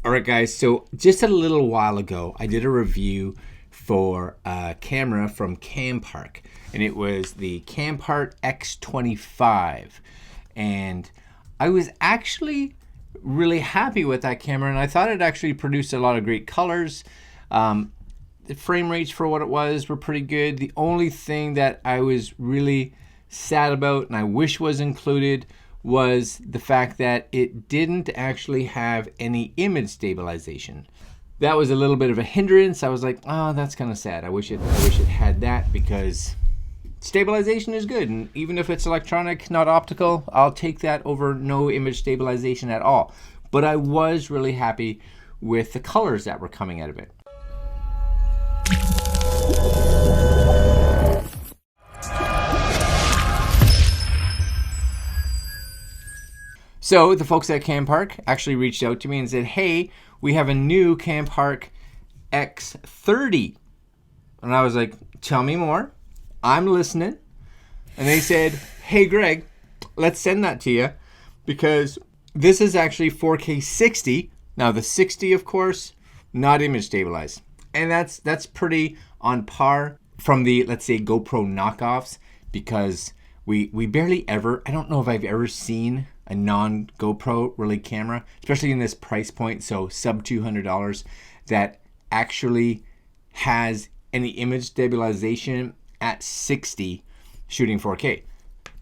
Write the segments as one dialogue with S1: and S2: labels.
S1: All right, guys, so just a little while ago, I did a review for a camera from Campark, and it was the Campark X25. And I was actually really happy with that camera, and I thought it actually produced a lot of great colors. The frame rates for what it was were pretty good. The only thing that I was really sad about, and I wish was included, was the fact that it didn't actually have any image stabilization. That was a little bit of a hindrance. I was like, oh, that's kind of sad. I wish it had that, because stabilization is good, and even if it's electronic, not optical, I'll take that over no image stabilization at all. But I was really happy with the colors that were coming out of it. So the folks at Campark actually reached out to me and said, hey, we have a new Campark X30. And I was like, tell me more. I'm listening. And they said, hey, Greg, let's send that to you, because this is actually 4K 60. Now the 60, of course, not image stabilized. And that's pretty on par from the, let's say, GoPro knockoffs, because we barely ever, I don't know if I've ever seen a non-GoPro really camera, especially in this price point, so sub $200, that actually has any image stabilization at 60 shooting 4K.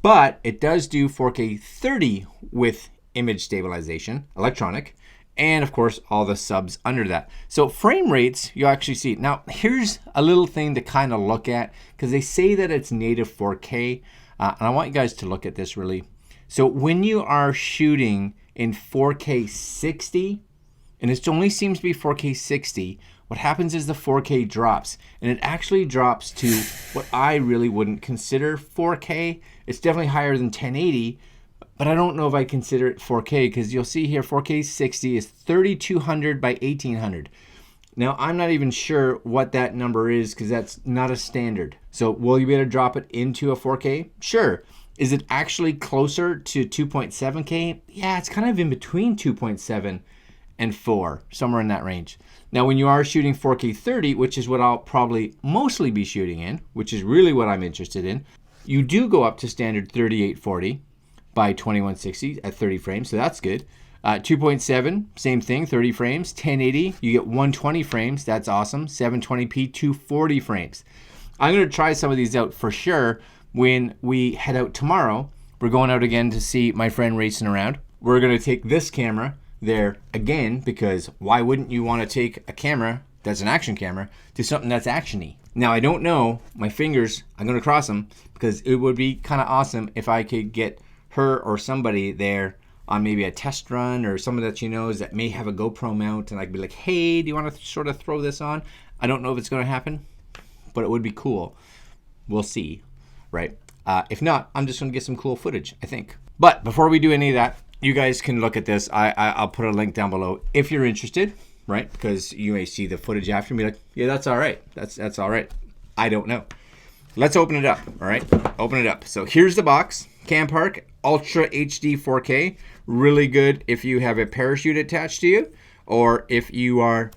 S1: But it does do 4K 30 with image stabilization, electronic, and of course all the subs under that. So frame rates, you actually see. Now here's a little thing to kind of look at, because they say that it's native 4K, and I want you guys to look at this really. So when you are shooting in 4K 60, and it only seems to be 4K 60, what happens is the 4K drops, and it actually drops to what I really wouldn't consider 4K. It's definitely higher than 1080, but I don't know if I consider it 4K, because you'll see here 4K 60 is 3200 by 1800. Now I'm not even sure what that number is, because that's not a standard. So will you be able to drop it into a 4K? Sure. Is it actually closer to 2.7K? Yeah, it's kind of in between 2.7 and 4, somewhere in that range. Now, when you are shooting 4K 30, which is what I'll probably mostly be shooting in, which is really what I'm interested in, you do go up to standard 3840 by 2160 at 30 frames, so that's good. 2.7, same thing, 30 frames. 1080, you get 120 frames, that's awesome. 720p, 240 frames. I'm gonna try some of these out for sure. When we head out tomorrow, we're going out again to see my friend racing around. We're gonna take this camera there again, because why wouldn't you wanna take a camera that's an action camera to something that's action-y? Now I don't know, my fingers, I'm gonna cross them, because it would be kinda awesome if I could get her or somebody there on maybe a test run, or someone that she knows that may have a GoPro mount, and I could be like, hey, do you wanna sort of throw this on? I don't know if it's gonna happen, but it would be cool. We'll see. Right? If not, I'm just gonna get some cool footage, I think. But before we do any of that, you guys can look at this. I'll put a link down below if you're interested, right? Because you may see the footage after and be like, yeah, that's all right. That's all right. I don't know. Let's open it up, all right? Open it up. So here's the box. Campark Ultra HD 4K. Really good if you have a parachute attached to you, or if you are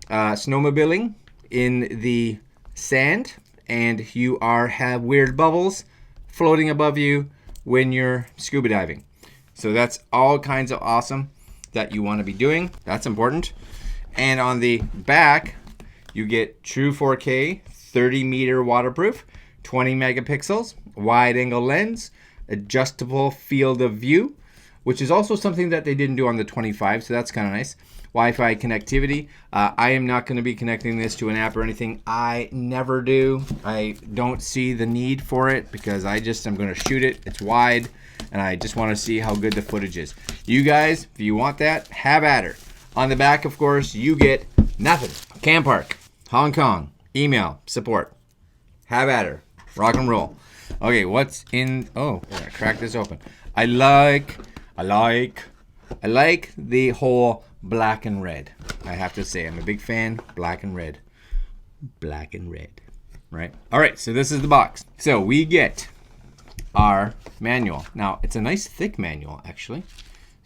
S1: snowmobiling in the sand, and you have weird bubbles floating above you when you're scuba diving. So that's all kinds of awesome that you want to be doing. That's important. And on the back, you get true 4K, 30 meter waterproof, 20 megapixels, wide angle lens, adjustable field of view, which is also something that they didn't do on the 25, so that's kind of nice. Wi-Fi connectivity. I am not going to be connecting this to an app or anything. I never do. I don't see the need for it, because I'm going to shoot it. It's wide, and I just want to see how good the footage is. You guys, if you want that, have at her. On the back, of course, you get nothing. Campark, Hong Kong, email, support. Have at her. Rock and roll. Okay, what's in... Oh, I'm gonna crack this open. I like the whole black and red. I have to say, I'm a big fan. Black and red. Black and red. Right? All right, so this is the box. So we get our manual. Now, it's a nice thick manual, actually.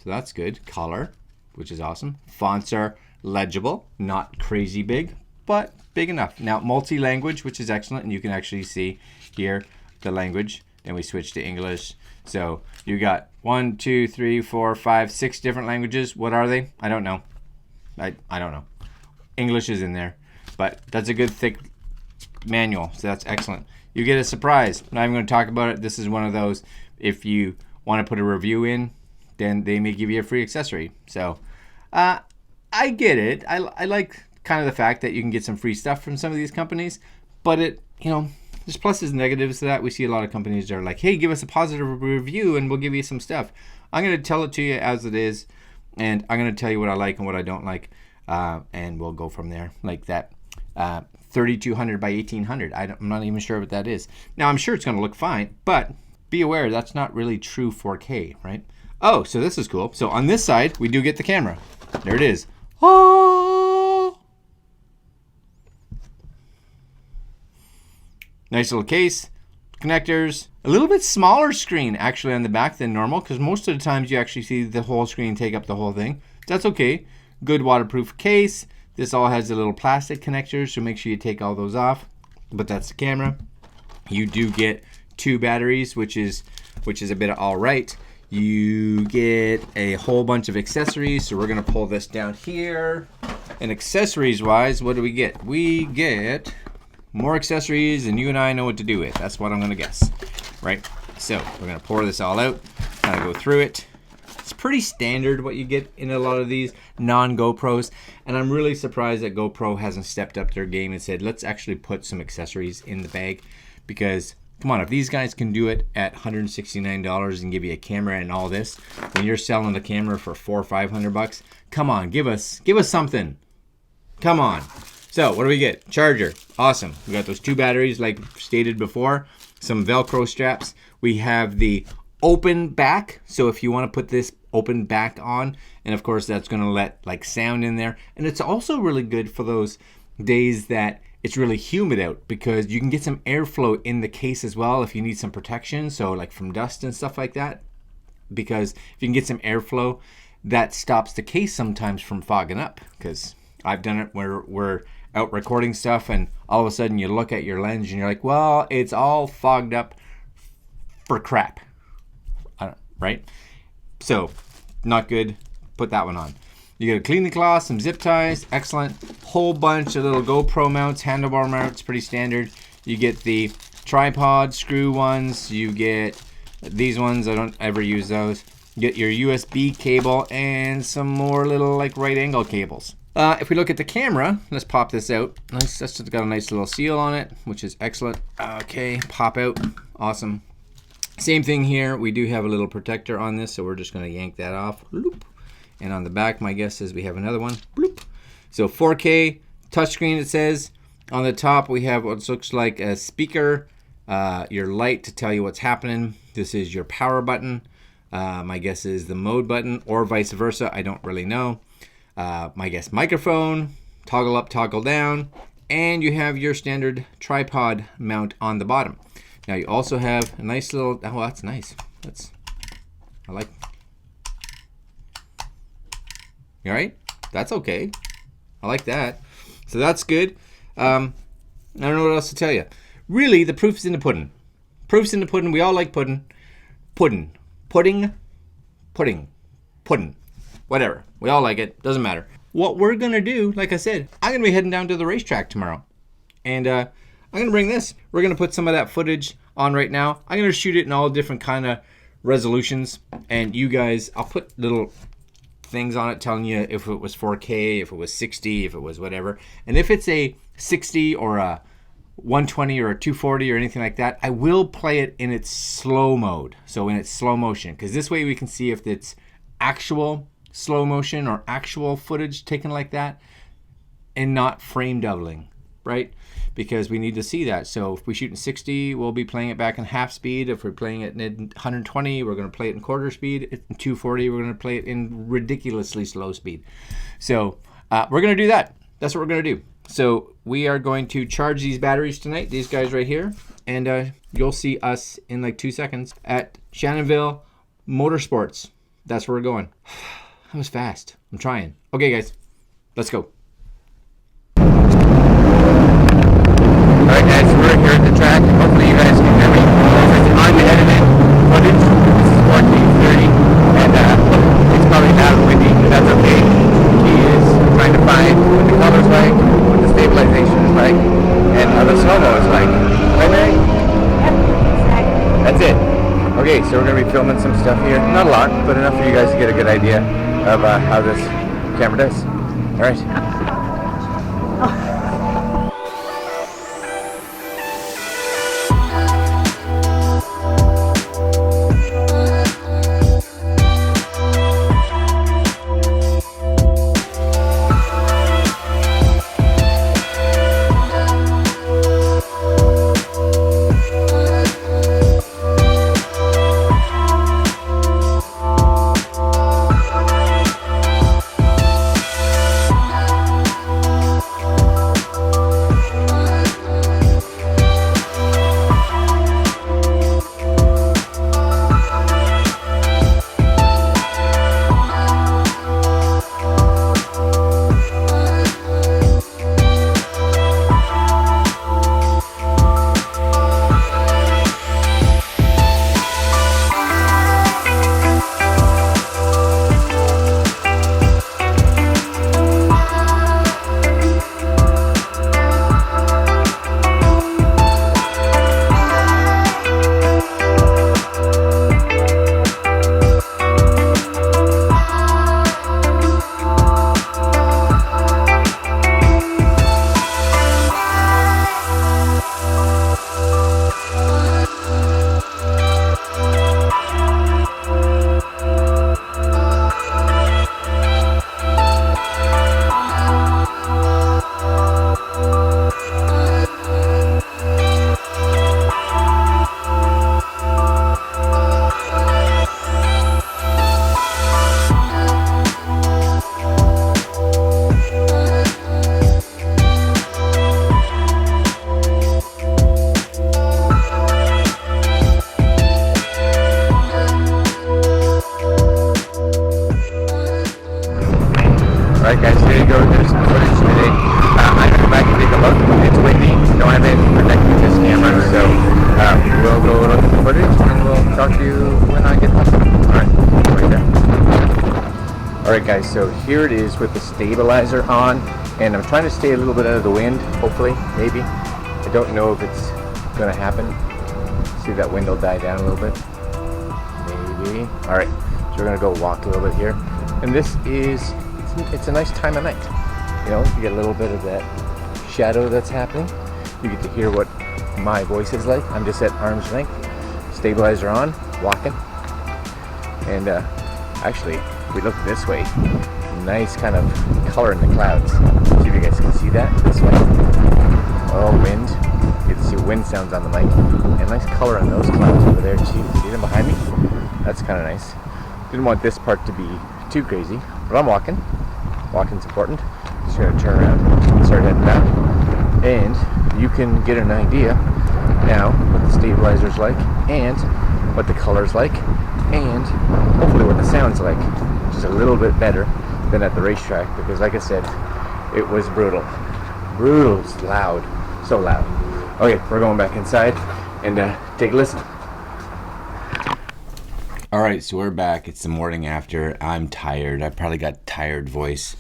S1: So that's good. Color. which is awesome. Fonts are legible, not crazy big, but big enough. Now, multi-language, which is excellent, and you can actually see here the language. Then we switch to English. So you got 1, 2, 3, 4, 5, 6 different languages. What are they? I don't know. I don't know. English is in there, but that's a good thick manual, so that's excellent. You get a surprise. I'm not even going to talk about it. This is one of those, if you want to put a review in, then they may give you a free accessory. So I get it. I like kind of the fact that you can get some free stuff from some of these companies, but there's pluses and negatives to that. We see a lot of companies that are like, hey, give us a positive review and we'll give you some stuff. I'm going to tell it to you as it is, and I'm going to tell you what I like and what I don't like, and we'll go from there. Like that 3200 by 1800. I'm not even sure what that is. Now, I'm sure it's going to look fine, but be aware that's not really true 4K, right? Oh, so this is cool. So on this side, we do get the camera. There it is. Oh! Nice little case, connectors, a little bit smaller screen actually on the back than normal, because most of the times you actually see the whole screen take up the whole thing. That's okay. Good waterproof case. This all has the little plastic connectors, so make sure you take all those off. But that's the camera. You do get 2 batteries, which is a bit of all right. You get a whole bunch of accessories, so we're gonna pull this down here. And accessories wise, what do we get? We get more accessories than you and I know what to do with. That's what I'm gonna guess, right? So we're gonna pour this all out, kind of go through it. It's pretty standard what you get in a lot of these non-GoPros, and I'm really surprised that GoPro hasn't stepped up their game and said, let's actually put some accessories in the bag, because come on, if these guys can do it at $169 and give you a camera and all this, when you're selling the camera for $400 or $500, come on, give us something. Come on. So what do we get? Charger, awesome. We got those 2 batteries like stated before, some Velcro straps. We have the open back, so if you want to put this open back on, and of course that's going to let like sound in there, and it's also really good for those days that it's really humid out, because you can get some airflow in the case as well if you need some protection, so like from dust and stuff like that, because if you can get some airflow, that stops the case sometimes from fogging up. Because I've done it where we're out recording stuff and all of a sudden you look at your lens and you're like, well, it's all fogged up for crap, right? So not good. Put that one on. You got to clean the cloth, some zip ties, excellent. Whole bunch of little GoPro mounts, handlebar mounts, pretty standard. You get the tripod screw ones. You get these ones. I don't ever use those. You get your USB cable and some more little like right angle cables. If we look at the camera, let's pop this out. Nice, that's got a nice little seal on it, which is excellent. Okay, pop out, awesome. Same thing here. We do have a little protector on this, so we're just going to yank that off. Loop. And on the back, my guess is we have another one. Bloop. So 4K touchscreen, it says. On the top, we have what looks like a speaker, your light to tell you what's happening. This is your power button. My guess is the mode button, or vice versa. I don't really know. My guess, microphone, toggle up, toggle down, and you have your standard tripod mount on the bottom. Now you also have a nice little, oh, that's nice. I like. You all right? That's okay. I like that. So that's good. I don't know what else to tell you. Really, the proof's in the pudding. Proof's in the pudding. We all like pudding. Pudding. Whatever. We all like it. Doesn't matter. What we're going to do, like I said, I'm going to be heading down to the racetrack tomorrow. And I'm going to bring this. We're going to put some of that footage on right now. I'm going to shoot it in all different kind of resolutions. And you guys, I'll put little things on it telling you if it was 4K, if it was 60, if it was whatever. And if it's a 60 or a 120 or a 240 or anything like that, I will play it in its slow mode. So in its slow motion, because this way we can see if it's actual slow motion or actual footage taken like that and not frame doubling, right? Because we need to see that. So if we shoot in 60, we'll be playing it back in half speed. If we're playing it in 120, we're going to play it in quarter speed. In 240, we're going to play it in ridiculously slow speed. So we're going to do that. That's what we're going to do. So we are going to charge these batteries tonight, these guys right here, and you'll see us in like 2 seconds at Shannonville Motorsports. That's where we're going. That was fast. I'm trying. Okay, guys, let's go.
S2: Alright guys, so we're here at the track. Hopefully you guys can hear me. It's unedited footage. This is 14:30 and it's probably not windy, but that's okay. He is trying to find what the color's like, what the stabilization is like, and how the slow-mo is like. Right, Mary?
S3: Yep, exactly.
S2: That's it. Okay, so we're going to be filming some stuff here. Not a lot, but enough for you guys to get a good idea of how this camera does. Alright. Alright guys, here you go, there's some footage today. I'm going back and take a look. It's windy, don't have it protecting this camera, so we'll go look at the footage and we'll talk to you when I get home. Alright, right there. Alright guys, so here it is with the stabilizer on, and I'm trying to stay a little bit out of the wind, hopefully, maybe. I don't know if it's going to happen. See if that wind will die down a little bit. Maybe. Alright, so we're going to go walk a little bit here. And this is, it's a nice time of night. You know, you get a little bit of that shadow that's happening. You get to hear what my voice is like. I'm just at arm's length, stabilizer on, walking. And actually, if we look this way, nice kind of color in the clouds. See if you guys can see that this way. Oh, wind. You get to see wind sounds on the mic. And nice color on those clouds over there too. See them behind me? That's kind of nice. Didn't want this part to be too crazy, but I'm walking. Walking's important. Just gonna turn around and start heading back. And you can get an idea now what the stabilizer's like, and what the color's like, and hopefully what the sound's like, which is a little bit better than at the racetrack, because like I said, it was brutal. Brutal, it's loud, so loud. Okay, we're going back inside and take a listen.
S1: All right, so we're back. It's the morning after. I'm tired. I probably got tired voice.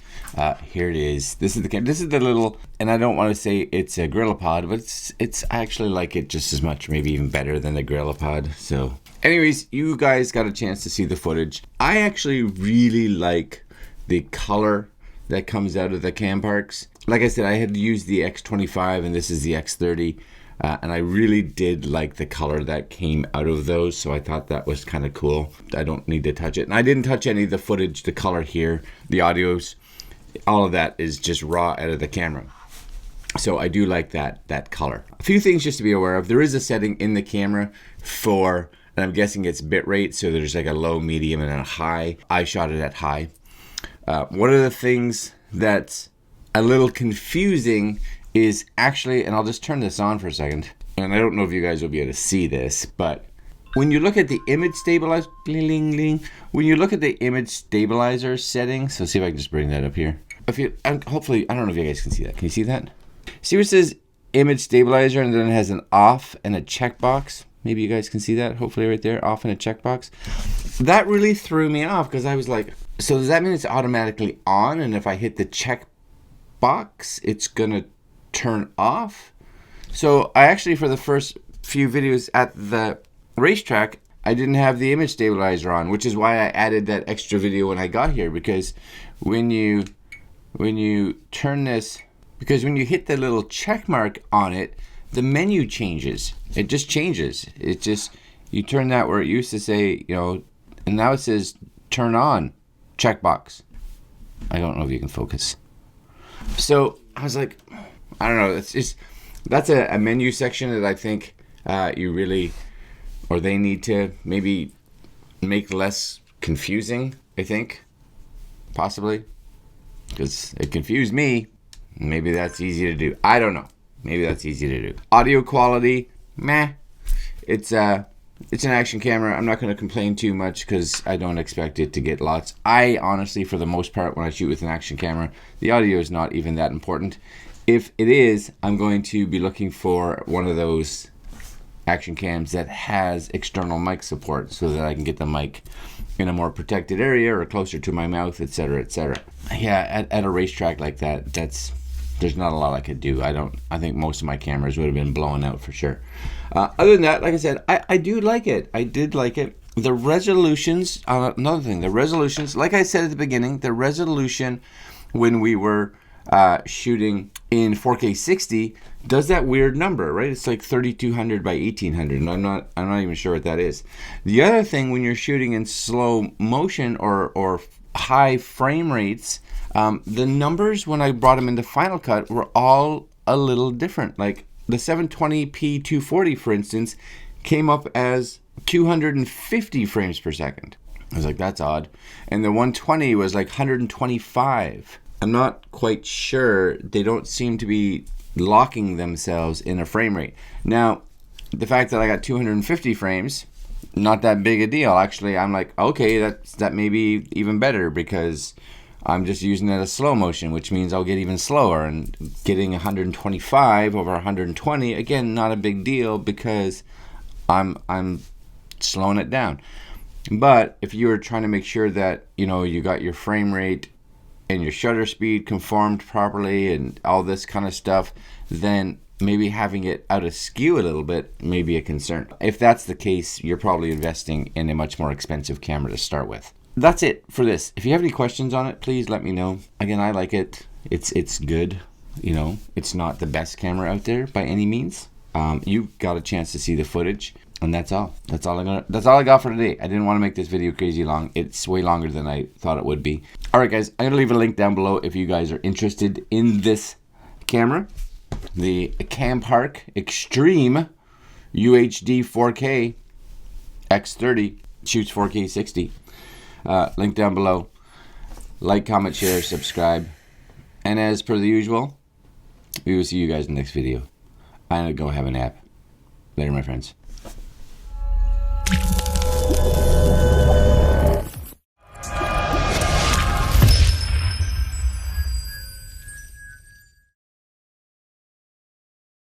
S1: Here it is. This is the little, and I don't want to say it's a GorillaPod, but it's I actually like it just as much, maybe even better than the GorillaPod. So, anyways, you guys got a chance to see the footage. I actually really like the color that comes out of the Camparks. Like I said, I had used the X25, and this is the X30. And I really did like the color that came out of those, so I thought that was kind of cool. I don't need to touch it. And I didn't touch any of the footage, the color here, the audios. All of that is just raw out of the camera. So I do like that color. A few things just to be aware of. There is a setting in the camera for, and I'm guessing it's bitrate, so there's like a low, medium, and a high. I shot it at high. One of the things that's a little confusing is actually, and I'll just turn this on for a second, and I don't know if you guys will be able to see this, but when you look at the image stabilizer, when you look at the image stabilizer settings, so see if I can just bring that up here. If you, hopefully, I don't know if you guys can see that. Can you see that? See where it says image stabilizer and then it has an off and a checkbox? Maybe you guys can see that, hopefully right there, off and a checkbox. That really threw me off because I was like, so does that mean it's automatically on? And if I hit the checkbox, it's gonna turn off? So I actually, for the first few videos at the racetrack, I didn't have the image stabilizer on, which is why I added that extra video when I got here, because when you turn this, because when you hit the little check mark on it, the menu changes. It just changes. It just, you turn that where it used to say, you know, and now it says turn on checkbox. I don't know if you can focus. So I was like, I don't know. It's just, that's a menu section that I think you really, or they need to maybe make less confusing, I think, possibly, because it confused me. Maybe that's easy to do. I don't know. Maybe that's easy to do. Audio quality, meh. It's an action camera. I'm not going to complain too much because I don't expect it to get lots. I honestly, for the most part, when I shoot with an action camera, the audio is not even that important. If it is, I'm going to be looking for one of those action cams that has external mic support so that I can get the mic in a more protected area or closer to my mouth, etc., etc. Yeah, at a racetrack like that, there's not a lot I could do. I think most of my cameras would have been blown out for sure. Other than that, like I said, I do like it. I did like it. The resolutions, another thing, the resolutions, like I said at the beginning, the resolution when we were shooting in 4K 60 does that weird number, right? It's like 3200 by 1800, and I'm not even sure what that is. The other thing, when you're shooting in slow motion or high frame rates, the numbers when I brought them into Final Cut were all a little different. Like the 720p 240, for instance, came up as 250 frames per second. I was like, that's odd. And the 120 was like 125. I'm not quite sure. They don't seem to be locking themselves in a frame rate. Now, the fact that I got 250 frames, not that big a deal. Actually, I'm like, okay, that may be even better because I'm just using it as slow motion, which means I'll get even slower. And getting 125 over 120, again, not a big deal because I'm slowing it down. But if you were trying to make sure that, you know, you got your frame rate and your shutter speed conformed properly and all this kind of stuff, then maybe having it out of skew a little bit may be a concern. If that's the case, you're probably investing in a much more expensive camera to start with. That's it for this. If you have any questions on it, please let me know. Again, I like it. It's good. You know, it's not the best camera out there by any means. You got a chance to see the footage, and that's all. That's all I got for today. I didn't want to make this video crazy long. It's way longer than I thought it would be. All right, guys, I'm gonna leave a link down below if you guys are interested in this camera, the Campark Extreme UHD 4K X30, shoots 4K 60. Link down below. Like, comment, share, subscribe, and as per the usual, we will see you guys in the next video. I'm gonna go have a nap. Later, my friends.